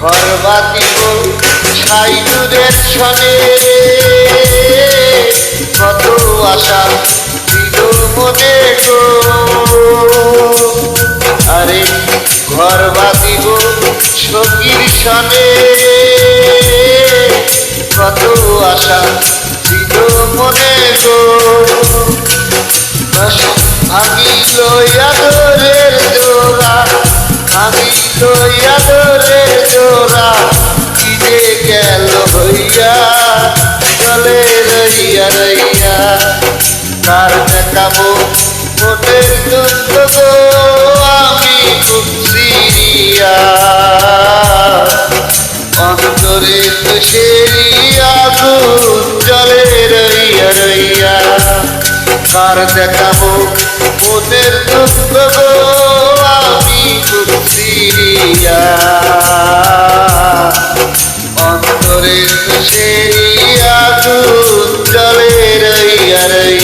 ঘর বাঁধিব ছাই দূরের ছনে, কত আশা ছিল মনে গো। আরে ঘর বাঁধিব সখীর সনে, কত আশা ছিল মনে গো। ভাঙিল আদরের জোড়া, ভাঙিল আদরের জোড়া, কি যে গেল হইয়া চলে রইয়া রইয়া। কার দেখাবো মনের দুঃখ গো আমি খুব সিরিয়া, অন্তরে তুষেরি আগুন জ্বলে রইয়া রইয়া। কার দেখাবো মনের দুঃখ গো আমি খুব সিরিয়া, অন্তরে তুষেরি আগুন জ্বলে রইয়া রইয়া।